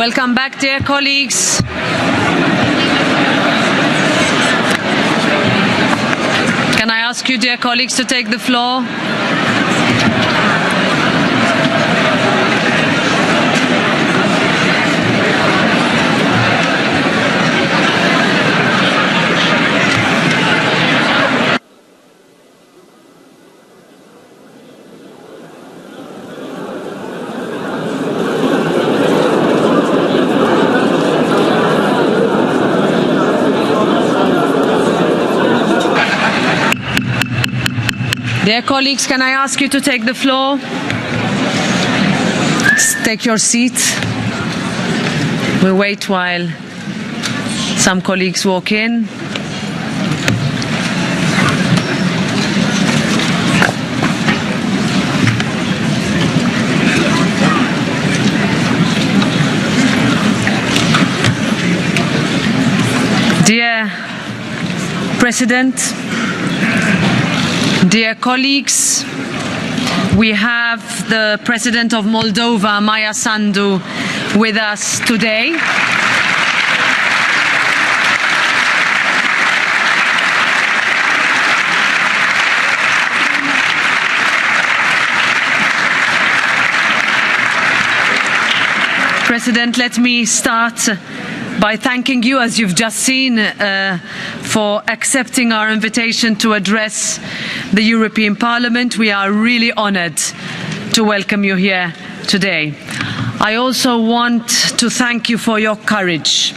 Welcome back, dear colleagues. Can I ask you, dear colleagues, to take the floor? Dear colleagues, can I ask you to take the floor? Take your seat. We'll wait while some colleagues walk in. Dear President, dear colleagues, we have the President of Moldova, Maia Sandu, with us today. President, let me start by thanking you, as you've just seen, for accepting our invitation to address the European Parliament. We are really honoured to welcome you here today. I also want to thank you for your courage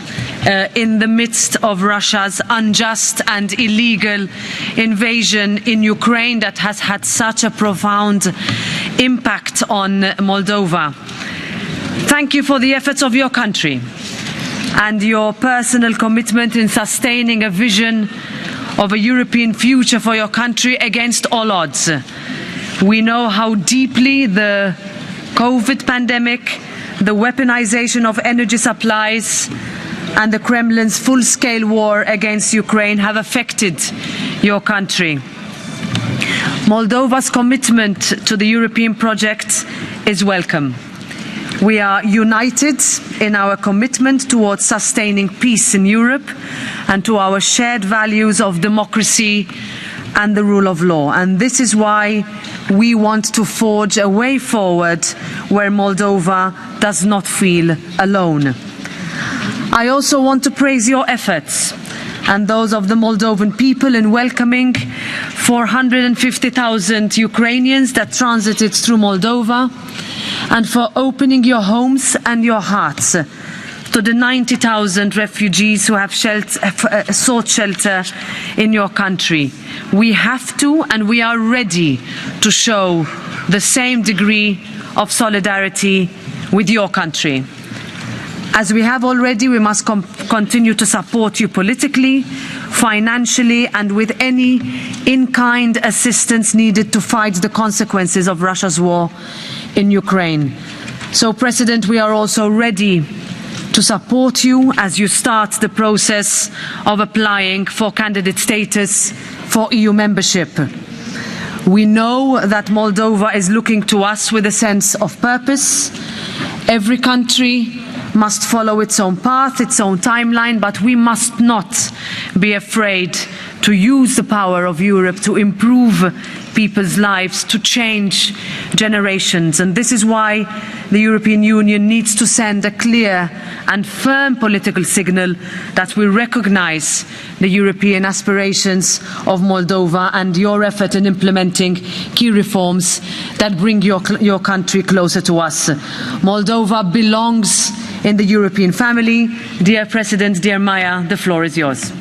in the midst of Russia's unjust and illegal invasion in Ukraine that has had such a profound impact on Moldova. Thank you for the efforts of your country and your personal commitment in sustaining a vision of a European future for your country against all odds. We know how deeply the COVID pandemic, the weaponization of energy supplies, and the Kremlin's full-scale war against Ukraine have affected your country. Moldova's commitment to the European project is welcome. We are united in our commitment towards sustaining peace in Europe and to our shared values of democracy and the rule of law. And this is why we want to forge a way forward where Moldova does not feel alone. I also want to praise your efforts and those of the Moldovan people in welcoming 450,000 Ukrainians that transited through Moldova, and for opening your homes and your hearts to the 90,000 refugees who have sought shelter in your country. We have to, and we are ready to show the same degree of solidarity with your country. As we have already, we must continue to support you politically, financially, and with any in-kind assistance needed to fight the consequences of Russia's war in Ukraine. So, President, we are also ready to support you as you start the process of applying for candidate status for EU membership. We know that Moldova is looking to us with a sense of purpose. Every country must follow its own path, its own timeline, but we must not be afraid to use the power of Europe to improve people's lives, to change generations. And this is why the European Union needs to send a clear and firm political signal that we recognise the European aspirations of Moldova and your effort in implementing key reforms that bring your country closer to us. Moldova belongs in the European family. Dear President, dear Maia, the floor is yours.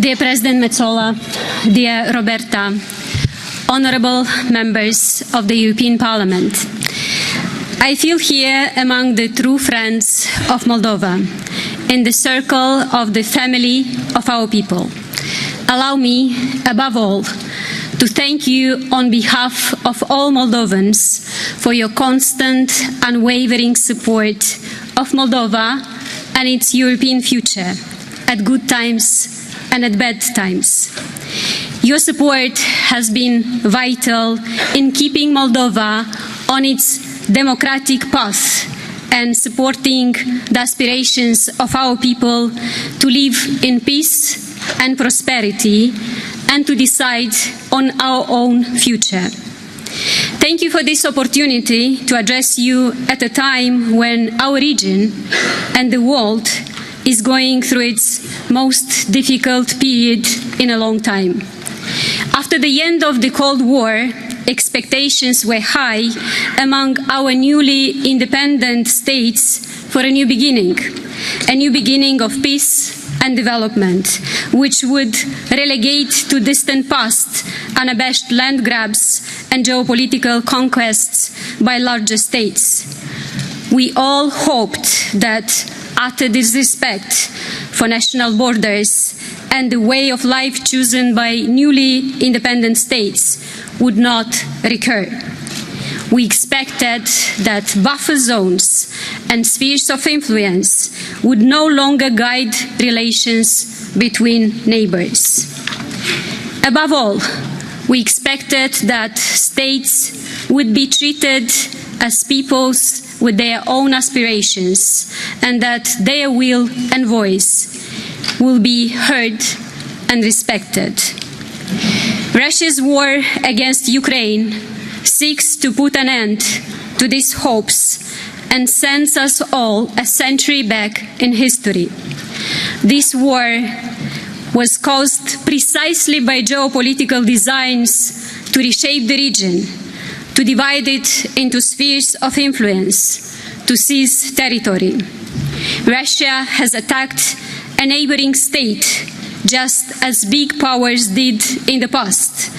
Dear President Metsola, dear Roberta, honourable members of the European Parliament, I feel here among the true friends of Moldova, in the circle of the family of our people. allow me, above all, to thank you on behalf of all Moldovans for your constant, unwavering support of Moldova and its European future, at good times and at bad times. Your support has been vital in keeping Moldova on its democratic path and supporting the aspirations of our people to live in peace and prosperity and to decide on our own future. Thank you for this opportunity to address you at a time when our region and the world is going through its most difficult period in a long time. After the end of the Cold War, expectations were high among our newly independent states for a new beginning of peace and development, which would relegate to distant past unabashed land grabs and geopolitical conquests by larger states. We all hoped that utter disrespect for national borders and the way of life chosen by newly independent states would not recur. We expected that buffer zones and spheres of influence would no longer guide relations between neighbors. Above all, we expected that states would be treated as peoples with their own aspirations and that their will and voice will be heard and respected. Russia's war against Ukraine seeks to put an end to these hopes and sends us all a century back in history. This war was caused precisely by geopolitical designs to reshape the region, to divide it into spheres of influence, to seize territory. Russia has attacked a neighboring state just as big powers did in the past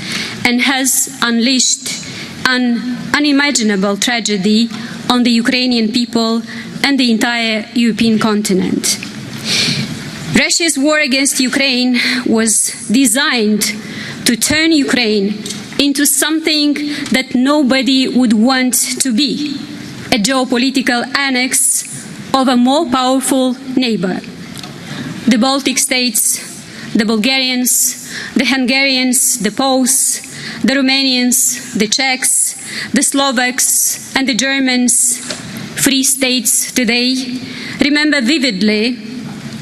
and has unleashed an unimaginable tragedy on the Ukrainian people and the entire European continent. Russia's war against Ukraine was designed to turn Ukraine into something that nobody would want to be, a geopolitical annex of a more powerful neighbor. The Baltic states, the Bulgarians, the Hungarians, the Poles, the Romanians, the Czechs, the Slovaks, and the Germans, free states today, remember vividly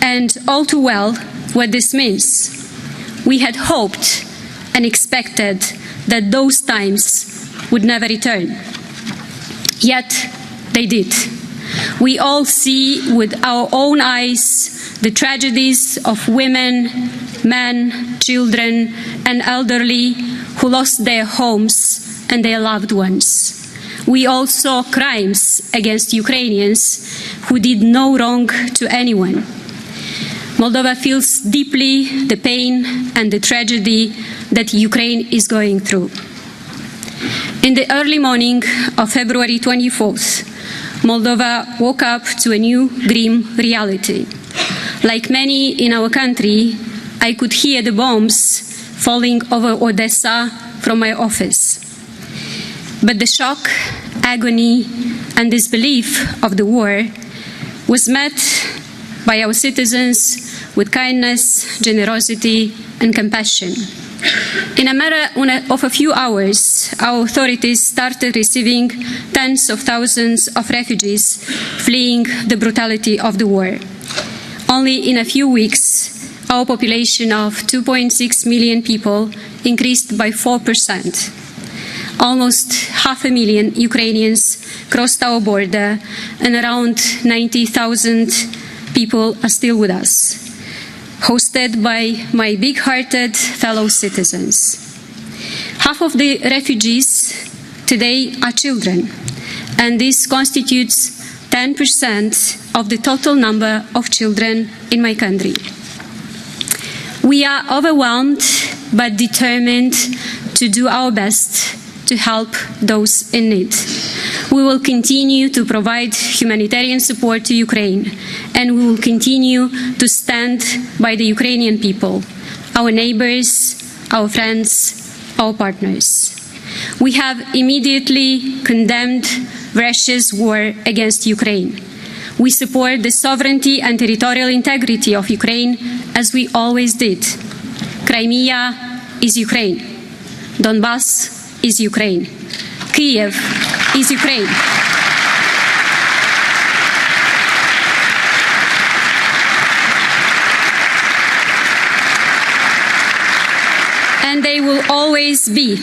and all too well what this means. We had hoped and expected that those times would never return. Yet they did. We all see with our own eyes the tragedies of women, men, children, and elderly who lost their homes and their loved ones. We all saw crimes against Ukrainians who did no wrong to anyone. Moldova feels deeply the pain and the tragedy that Ukraine is going through. In the early morning of February 24th, Moldova woke up to a new grim reality. Like many in our country, I could hear the bombs falling over Odessa from my office. But the shock, agony, and disbelief of the war was met by our citizens with kindness, generosity, and compassion. In a matter of a few hours, our authorities started receiving tens of thousands of refugees fleeing the brutality of the war. Only in a few weeks, our population of 2.6 million people increased by 4%. Almost 500,000 Ukrainians crossed our border, and around 90,000 people are still with us, hosted by my big-hearted fellow citizens. Half of the refugees today are children, and this constitutes 10% of the total number of children in my country. We are overwhelmed but determined to do our best to help those in need. We will continue to provide humanitarian support to Ukraine, and we will continue to stand by the Ukrainian people, our neighbors, our friends, our partners. We have immediately condemned Russia's war against Ukraine. We support the sovereignty and territorial integrity of Ukraine as we always did. Crimea is Ukraine. Donbass is Ukraine. Kiev is Ukraine. And they will always be.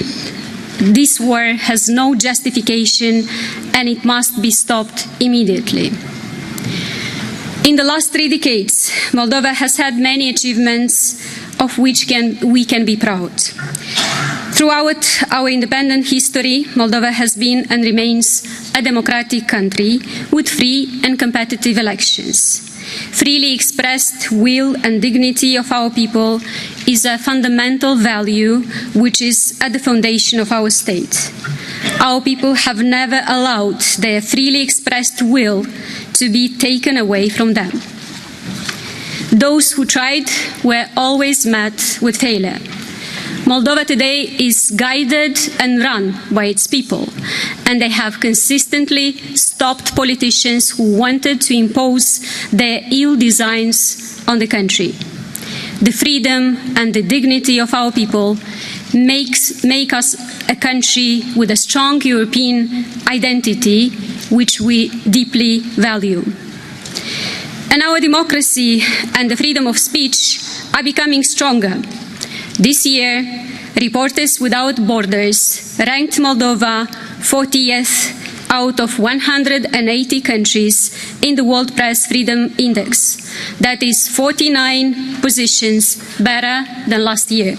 This war has no justification and it must be stopped immediately. In the last 3 decades, Moldova has had many achievements of which we can be proud. Throughout our independent history, Moldova has been and remains a democratic country with free and competitive elections. Freely expressed will and dignity of our people is a fundamental value which is at the foundation of our state. Our people have never allowed their freely expressed will to be taken away from them. Those who tried were always met with failure. Moldova today is guided and run by its people, and they have consistently stopped politicians who wanted to impose their ill designs on the country. The freedom and the dignity of our people make us a country with a strong European identity, which we deeply value. And our democracy and the freedom of speech are becoming stronger. This year, Reporters Without Borders ranked Moldova 40th out of 180 countries in the World Press Freedom Index. That is 49 positions better than last year.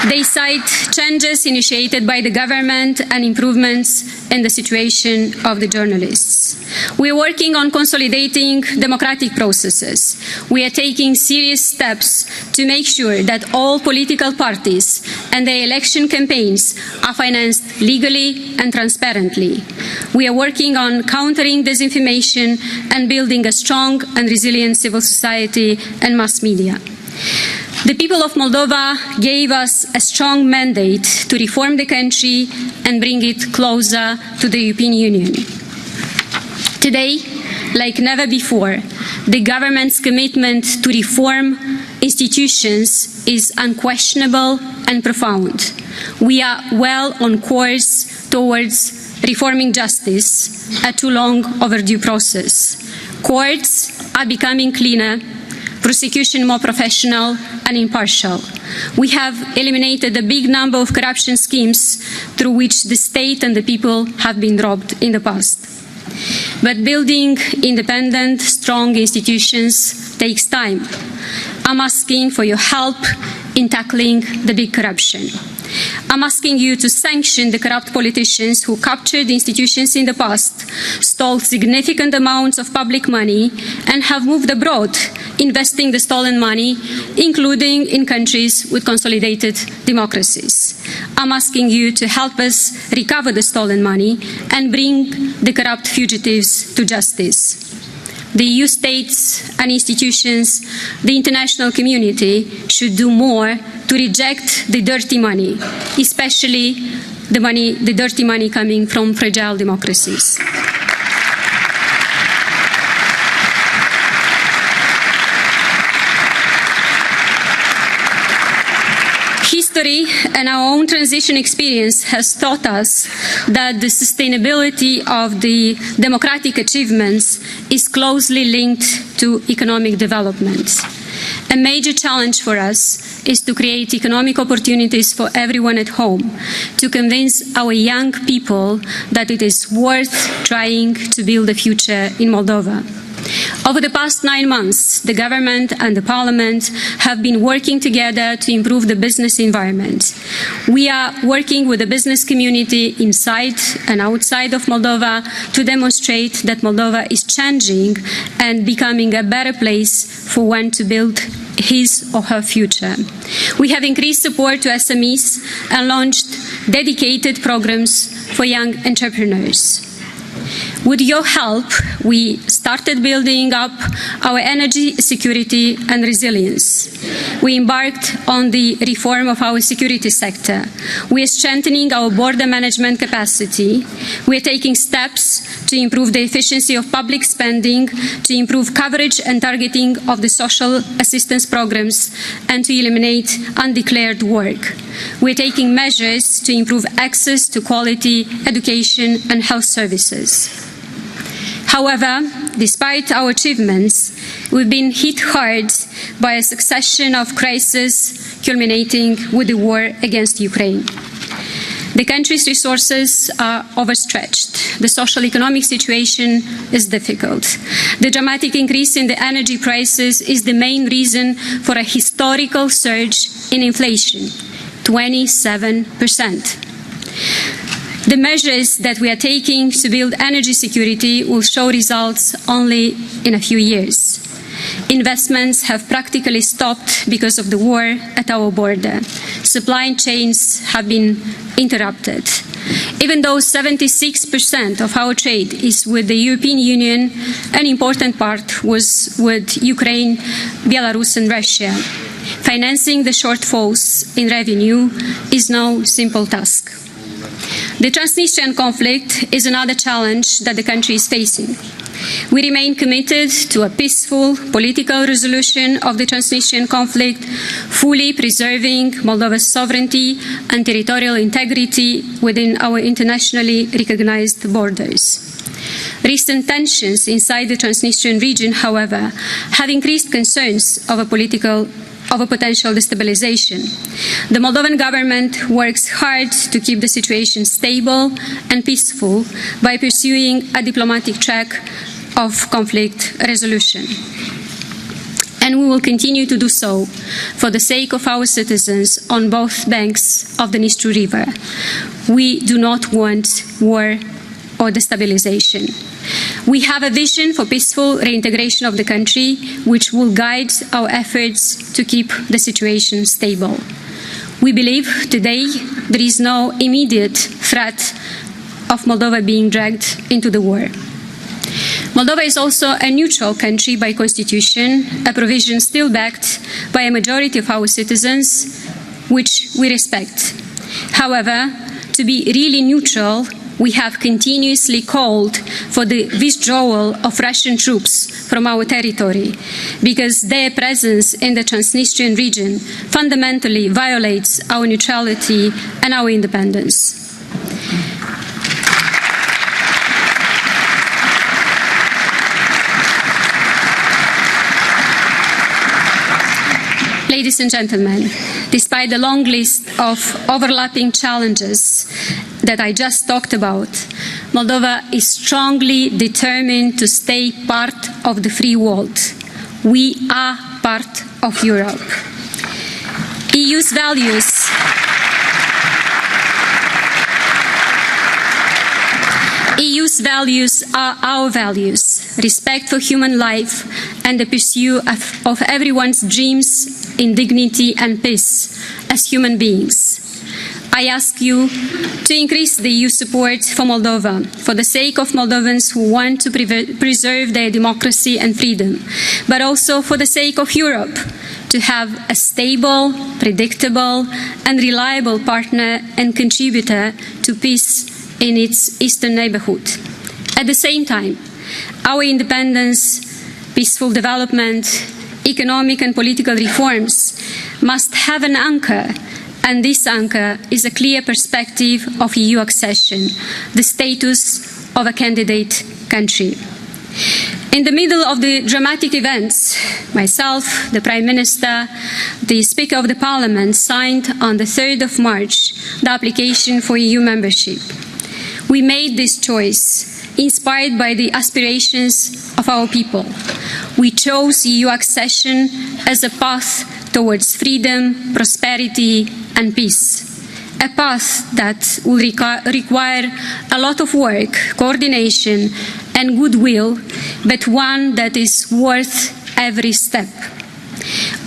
They cite changes initiated by the government and improvements in the situation of the journalists. We are working on consolidating democratic processes. We are taking serious steps to make sure that all political parties and their election campaigns are financed legally and transparently. We are working on countering disinformation and building a strong and resilient civil society and mass media. The people of Moldova gave us a strong mandate to reform the country and bring it closer to the European Union. Today, like never before, the government's commitment to reform institutions is unquestionable and profound. We are well on course towards reforming justice, a too long overdue process. Courts are becoming cleaner, prosecution more professional and impartial. We have eliminated a big number of corruption schemes through which the state and the people have been robbed in the past. But building independent, strong institutions takes time. I'm asking for your help in tackling the big corruption. I'm asking you to sanction the corrupt politicians who captured institutions in the past, stole significant amounts of public money, and have moved abroad, investing the stolen money, including in countries with consolidated democracies. I'm asking you to help us recover the stolen money and bring the corrupt fugitives to justice. The EU states and institutions, the international community should do more to reject the dirty money, especially the dirty money coming from fragile democracies. History and our own transition experience has taught us that the sustainability of the democratic achievements is closely linked to economic development. A major challenge for us is to create economic opportunities for everyone at home, to convince our young people that it is worth trying to build a future in Moldova. Over the past 9 months, the government and the parliament have been working together to improve the business environment. We are working with the business community inside and outside of Moldova to demonstrate that Moldova is changing and becoming a better place for one to build his or her future. We have increased support to SMEs and launched dedicated programs for young entrepreneurs. With your help, we started building up our energy security and resilience. We embarked on the reform of our security sector. We are strengthening our border management capacity. We are taking steps to improve the efficiency of public spending, to improve coverage and targeting of the social assistance programs, and to eliminate undeclared work. We are taking measures to improve access to quality education and health services. However, despite our achievements, we've been hit hard by a succession of crises culminating with the war against Ukraine. The country's resources are overstretched. The social-economic situation is difficult. The dramatic increase in the energy prices is the main reason for a historical surge in inflation, 27%. The measures that we are taking to build energy security will show results only in a few years. Investments have practically stopped because of the war at our border. Supply chains have been interrupted. Even though 76% of our trade is with the European Union, an important part was with Ukraine, Belarus and Russia. Financing the shortfalls in revenue is no simple task. The Transnistrian conflict is another challenge that the country is facing. We remain committed to a peaceful political resolution of the Transnistrian conflict, fully preserving Moldova's sovereignty and territorial integrity within our internationally recognized borders. Recent tensions inside the Transnistrian region, however, have increased concerns of a potential destabilization. The Moldovan government works hard to keep the situation stable and peaceful by pursuing a diplomatic track of conflict resolution. And we will continue to do so for the sake of our citizens on both banks of the Dnistru River. We do not want war or destabilization. We have a vision for peaceful reintegration of the country, which will guide our efforts to keep the situation stable. We believe today there is no immediate threat of Moldova being dragged into the war. Moldova is also a neutral country by constitution, a provision still backed by a majority of our citizens, which we respect. However, to be really neutral, we have continuously called for the withdrawal of Russian troops from our territory, because their presence in the Transnistrian region fundamentally violates our neutrality and our independence. Ladies and gentlemen, despite the long list of overlapping challenges that I just talked about, Moldova is strongly determined to stay part of the free world. We are part of Europe. EU's values are our values: respect for human life and the pursuit of everyone's dreams in dignity and peace as human beings. I ask you to increase the EU support for Moldova, for the sake of Moldovans who want to preserve their democracy and freedom, but also for the sake of Europe, to have a stable, predictable and reliable partner and contributor to peace in its eastern neighborhood. At the same time, our independence, peaceful development, economic and political reforms must have an anchor, and this anchor is a clear perspective of EU accession, the status of a candidate country. In the middle of the dramatic events, myself, the Prime Minister, the Speaker of the Parliament signed on the 3rd of March the application for EU membership. We made this choice inspired by the aspirations of our people. We chose EU accession as a path towards freedom, prosperity and peace. A path that will require a lot of work, coordination and goodwill, but one that is worth every step.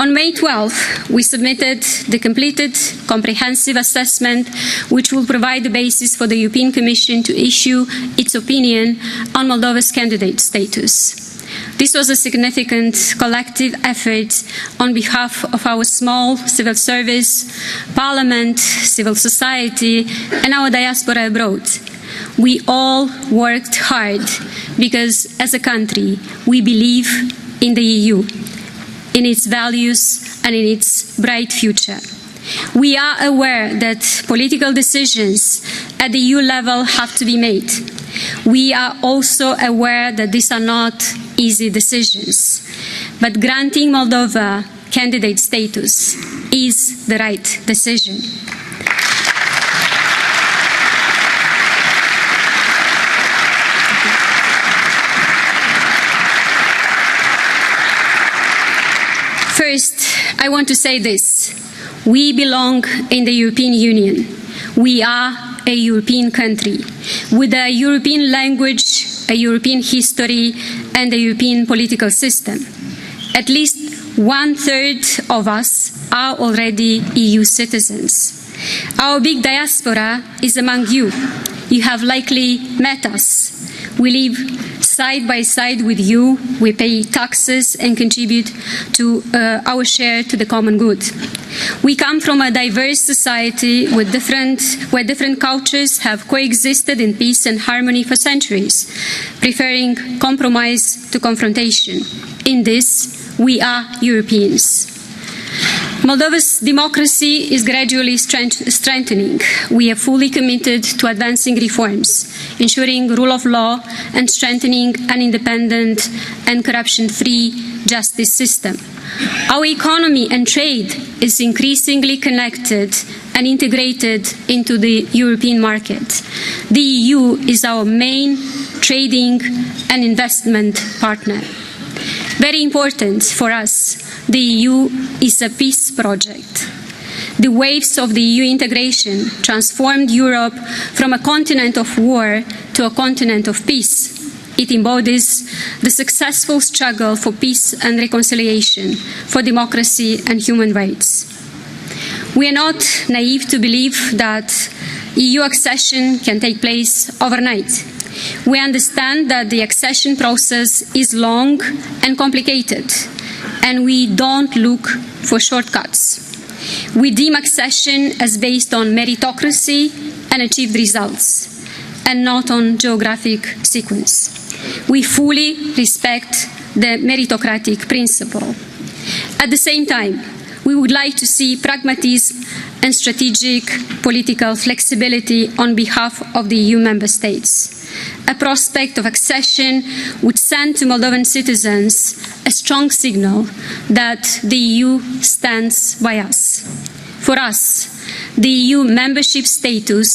On May 12, we submitted the completed comprehensive assessment, which will provide the basis for the European Commission to issue its opinion on Moldova's candidate status. This was a significant collective effort on behalf of our small civil service, parliament, civil society, and our diaspora abroad. We all worked hard because, as a country, we believe in the EU, in its values and in its bright future. We are aware that political decisions at the EU level have to be made. We are also aware that these are not easy decisions, but granting Moldova candidate status is the right decision. First, I want to say this. We belong in the European Union. We are a European country with a European language, a European history, and a European political system. At least 1/3 of us are already EU citizens. Our big diaspora is among you. You have likely met us. We live side by side with you. We pay taxes and contribute to our share to the common good. We come from a diverse society where different cultures have coexisted in peace and harmony for centuries, preferring compromise to confrontation. In this, we are Europeans. Moldova's democracy is gradually strengthening. We are fully committed to advancing reforms, ensuring rule of law and strengthening an independent and corruption-free justice system. Our economy and trade is increasingly connected and integrated into the European market. The EU is our main trading and investment partner. Very important for us, the EU is a peace project. The waves of the EU integration transformed Europe from a continent of war to a continent of peace. It embodies the successful struggle for peace and reconciliation, for democracy and human rights. We are not naive to believe that EU accession can take place overnight. We understand that the accession process is long and complicated, and we don't look for shortcuts. We deem accession as based on meritocracy and achieved results, and not on geographic sequence. We fully respect the meritocratic principle. At the same time, we would like to see pragmatism and strategic political flexibility on behalf of the EU member states. A prospect of accession would send to Moldovan citizens a strong signal that the EU stands by us. For us, the EU membership status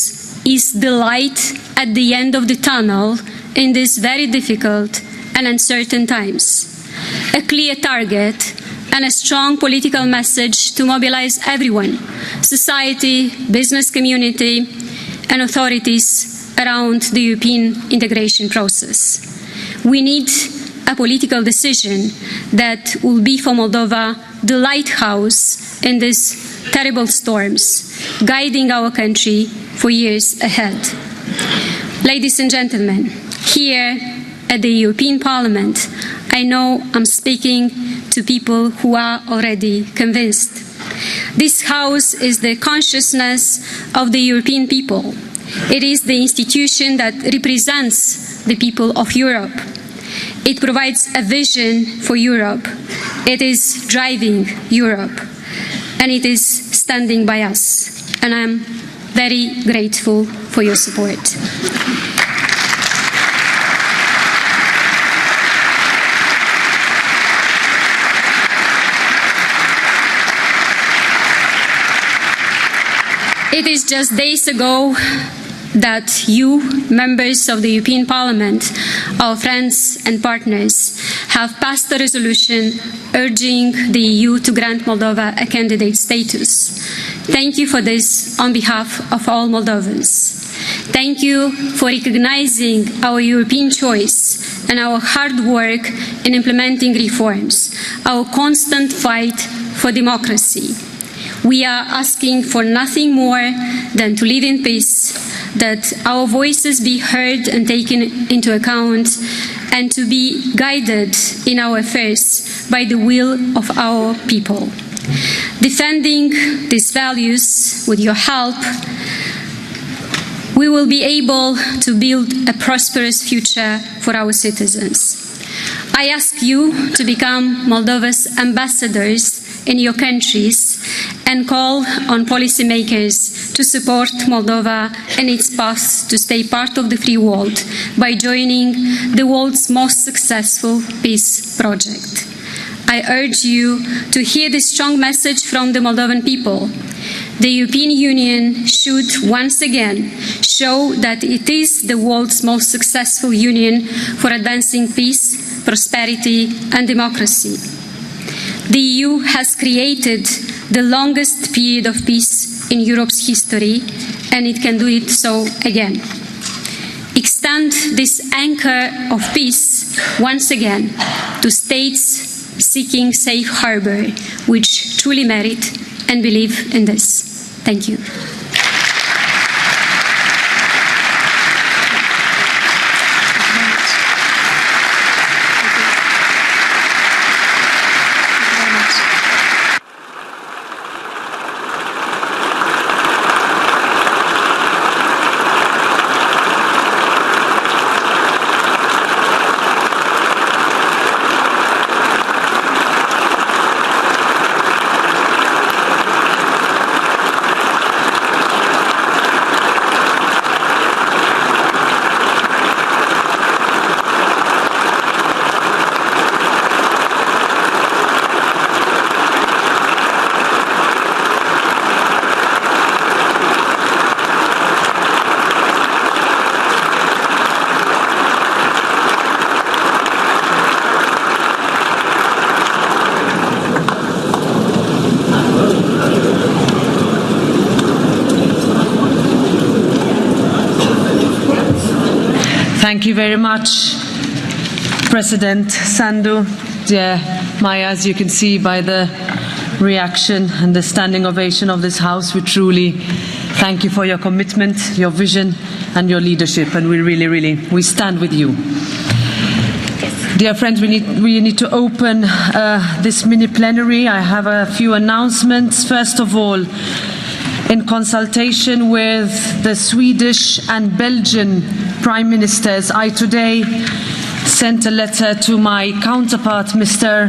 is the light at the end of the tunnel in these very difficult and uncertain times. A clear target and a strong political message to mobilize everyone, society, business community, and authorities around the European integration process. We need a political decision that will be for Moldova the lighthouse in these terrible storms, guiding our country for years ahead. Ladies and gentlemen, here at the European Parliament, I know I'm speaking to people who are already convinced. This House is the consciousness of the European people. It is the institution that represents the people of Europe. It provides a vision for Europe. It is driving Europe. And it is standing by us. And I'm very grateful for your support. It is just days ago that you, members of the European Parliament, our friends and partners, have passed a resolution urging the EU to grant Moldova a candidate status. Thank you for this on behalf of all Moldovans. Thank you for recognizing our European choice and our hard work in implementing reforms, our constant fight for for democracy. We are asking for nothing more than to live in peace, that our voices be heard and taken into account, and to be guided in our affairs by the will of our people. Defending these values with your help, we will be able to build a prosperous future for our citizens. I ask you to become Moldova's ambassadors in your countries and call on policymakers to support Moldova in its path to stay part of the free world by joining the world's most successful peace project. I urge you to hear this strong message from the Moldovan people. The European Union should once again show that it is the world's most successful union for advancing peace, prosperity and democracy. The EU has created the longest period of peace in Europe's history, and it can do it so again. Extend this anchor of peace once again to states seeking safe harbor, which truly merit and believe in this. Thank you. Thank you very much, President Sandu. Dear Maia, as you can see by the reaction and the standing ovation of this House, we truly thank you for your commitment, your vision and your leadership, and we stand with you. Dear friends, we need to open this mini plenary. I have a few announcements. First of all, in consultation with the Swedish and Belgian Prime Ministers, I today sent a letter to my counterpart, Mr.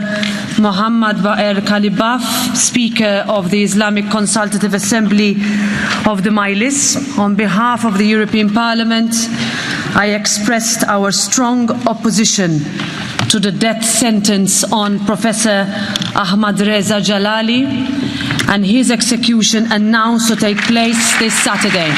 Mohammad Baer Kalibaf, Speaker of the Islamic Consultative Assembly of the Majlis. On behalf of the European Parliament, I expressed our strong opposition to the death sentence on Professor Ahmad Reza Jalali and his execution announced to take place this Saturday.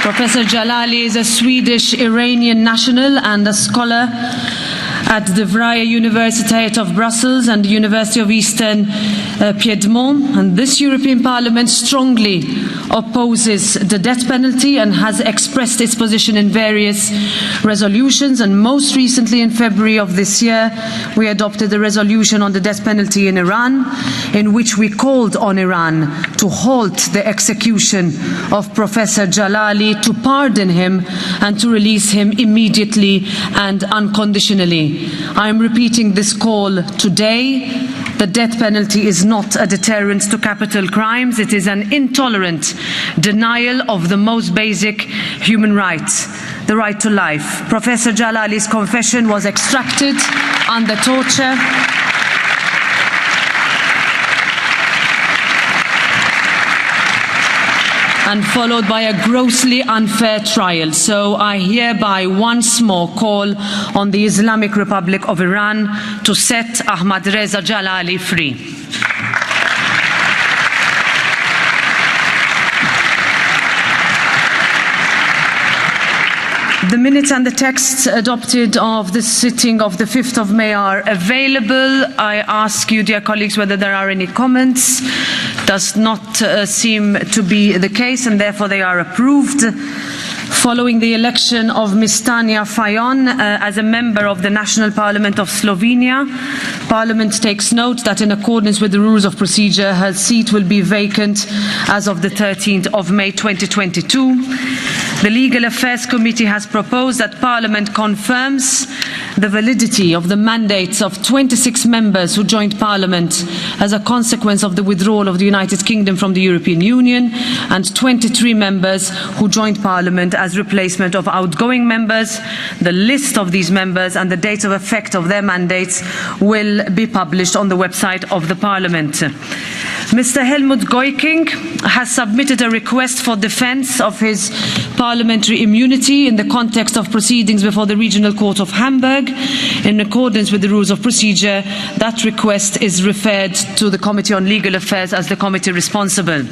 Professor Jalali is a Swedish-Iranian national and a scholar at the Vrije Universiteit of Brussels and the University of Eastern Piedmont. And this European Parliament strongly opposes the death penalty and has expressed its position in various resolutions. And most recently, in February of this year, we adopted a resolution on the death penalty in Iran, in which we called on Iran to halt the execution of Professor Jalali, to pardon him and to release him immediately and unconditionally. I am repeating this call today. The death penalty is not a deterrent to capital crimes. It is an intolerant denial of the most basic human rights, the right to life. Professor Jalali's confession was extracted under torture. And followed by a grossly unfair trial. So I hereby once more call on the Islamic Republic of Iran to set Ahmad Reza Jalali free. The minutes and the texts adopted of the sitting of the 5th of May are available. I ask you, dear colleagues, whether there are any comments. Does not seem to be the case, and therefore they are approved. following the election of Ms. Tanja Fajon as a member of the National Parliament of Slovenia. Parliament takes note that in accordance with the rules of procedure, her seat will be vacant as of the 13th of May 2022. The Legal Affairs Committee has proposed that Parliament confirms the validity of the mandates of 26 members who joined Parliament as a consequence of the withdrawal of the United Kingdom from the European Union, and 23 members who joined Parliament as replacement of outgoing members. The list of these members and the dates of effect of their mandates will be published on the website of the Parliament. Mr. Helmut Goiking has submitted a request for defence of his parliamentary immunity in the context of proceedings before the Regional Court of Hamburg. In accordance with the rules of procedure, that request is referred to the Committee on Legal Affairs as the committee responsible.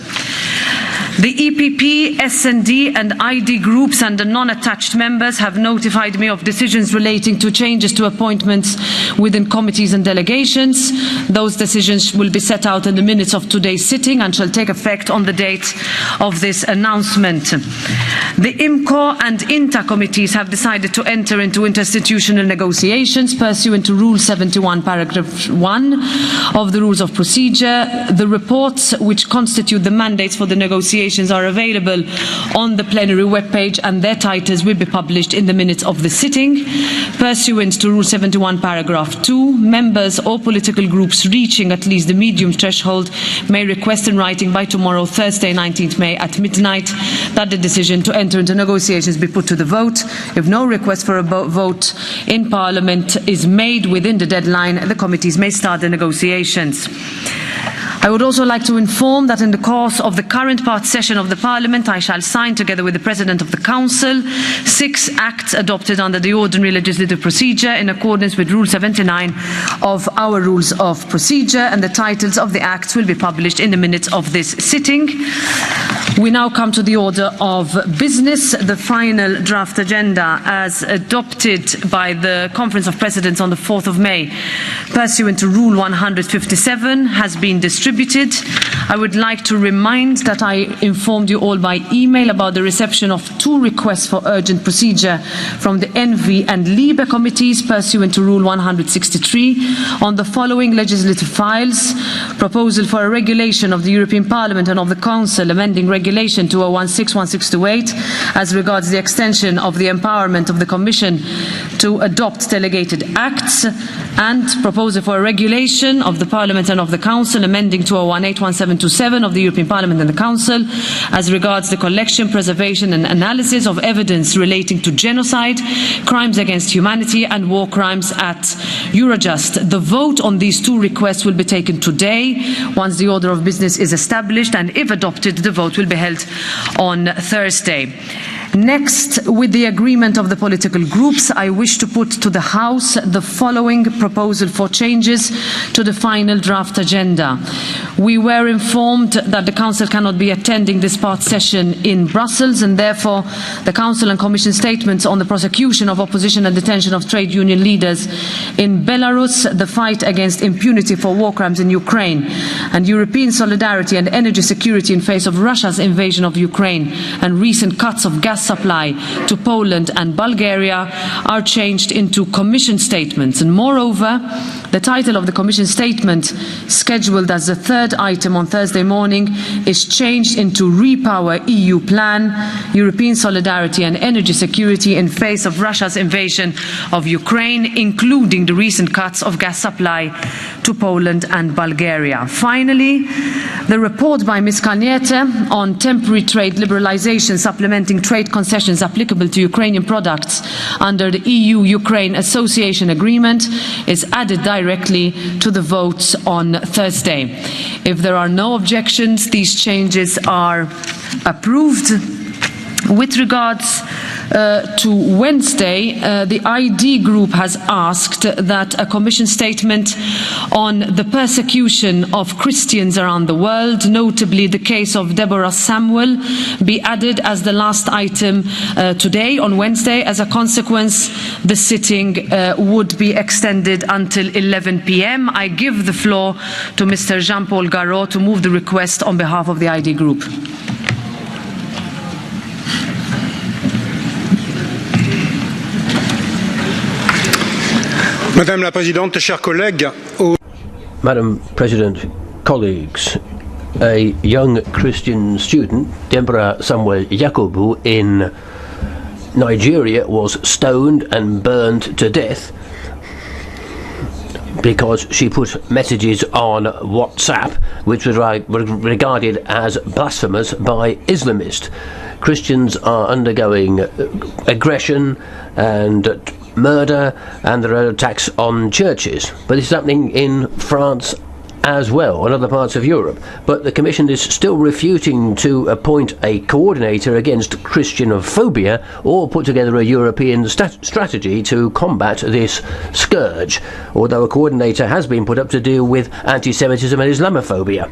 The EPP, S&D and ID groups and the non-attached members have notified me of decisions relating to changes to appointments within committees and delegations. Those decisions will be set out in the minutes of today's sitting and shall take effect on the date of this announcement. The IMCO and INTA committees have decided to enter into interinstitutional negotiations pursuant to Rule 71, paragraph 1 of the Rules of Procedure. The reports which constitute the mandates for the negotiations are available on the plenary webpage, and their titles will be published in the minutes of the sitting. Pursuant to Rule 71, paragraph 2, members or political groups reaching at least the medium threshold may request in writing by tomorrow, Thursday, 19th May at midnight, that the decision to enter into negotiations be put to the vote. If no request for a vote in Parliament is made within the deadline, the committees may start the negotiations. I would also like to inform that in the course of the current part session of the Parliament, I shall sign, together with the President of the Council, 6 acts adopted under the ordinary legislative procedure in accordance with Rule 79 of our Rules of Procedure, and the titles of the acts will be published in the minutes of this sitting. We now come to the order of business. The final draft agenda, as adopted by the Conference of Presidents on the 4th of May, pursuant to Rule 157, has been distributed. I would like to remind that I informed you all by email about the reception of 2 requests for urgent procedure from the ENVI and LIBE committees pursuant to Rule 163 on the following legislative files: proposal for a regulation of the European Parliament and of the Council amending Regulation 2016/1628 as regards the extension of the empowerment of the Commission to adopt delegated acts, and proposal for a regulation of the Parliament and of the Council amending 2018/1727 of the European Parliament and the Council as regards the collection, preservation and analysis of evidence relating to genocide, crimes against humanity and war crimes at Eurojust. The vote on these 2 requests will be taken today once the order of business is established, and if adopted, the vote will be held on Thursday. Next, with the agreement of the political groups, I wish to put to the House the following proposal for changes to the final draft agenda. We were informed that the Council cannot be attending this part session in Brussels, and therefore the Council and Commission statements on the prosecution of opposition and detention of trade union leaders in Belarus, the fight against impunity for war crimes in Ukraine, and European solidarity and energy security in face of Russia's invasion of Ukraine and recent cuts of gas supply to Poland and Bulgaria are changed into Commission statements. And moreover, the title of the Commission statement, scheduled as the 3rd item on Thursday morning, is changed into Repower EU Plan, European Solidarity and Energy Security in face of Russia's invasion of Ukraine, including the recent cuts of gas supply to Poland and Bulgaria. Finally, the report by Ms. Kalniete on temporary trade liberalisation supplementing trade concessions applicable to Ukrainian products under the EU-Ukraine Association Agreement is added directly to the votes on Thursday. If there are no objections, these changes are approved. With regards to Wednesday, the ID group has asked that a Commission statement on the persecution of Christians around the world, notably the case of Deborah Samuel, be added as the last item today on Wednesday. As a consequence, the sitting would be extended until 11 p.m. I give the floor to Mr. Jean-Paul Garot to move the request on behalf of the ID group. Madame la Présidente, chers collègues, Madam President, colleagues, a young Christian student, Deborah Samuel Yakubu, in Nigeria was stoned and burned to death because she put messages on WhatsApp which were regarded as blasphemous by Islamists. Christians are undergoing aggression and murder, and there are attacks on churches. But this is happening in France as well, and other parts of Europe. But the Commission is still refusing to appoint a coordinator against Christianophobia or put together a European strategy to combat this scourge, although a coordinator has been put up to deal with anti-Semitism and Islamophobia.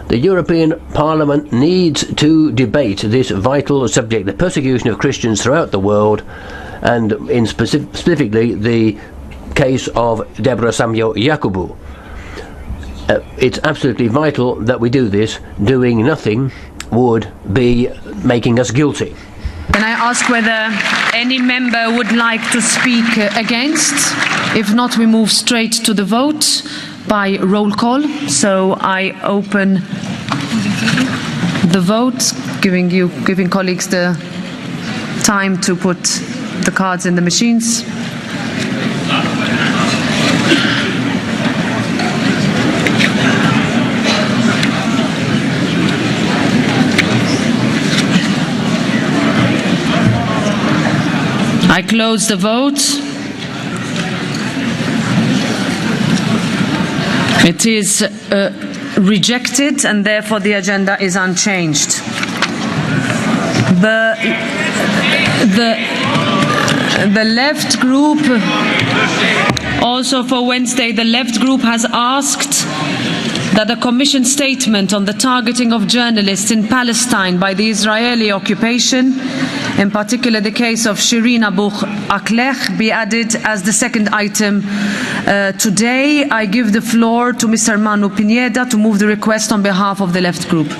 The European Parliament needs to debate this vital subject, the persecution of Christians throughout the world, and in specifically the case of Deborah Samuel Yakubu. It's absolutely vital that we do this. Doing nothing would be making us guilty. Can I ask whether any member would like to speak against? If not, we move straight to the vote by roll call. So I open the vote, giving colleagues the time to put the cards in the machines. I close the vote. It is rejected, and therefore the agenda is unchanged. The left group, also for Wednesday, the left group has asked that a Commission statement on the targeting of journalists in Palestine by the Israeli occupation, in particular the case of Shirin Abu Akleh, be added as the second item today. I give the floor to Mr. Manu Pineda to move the request on behalf of the left group.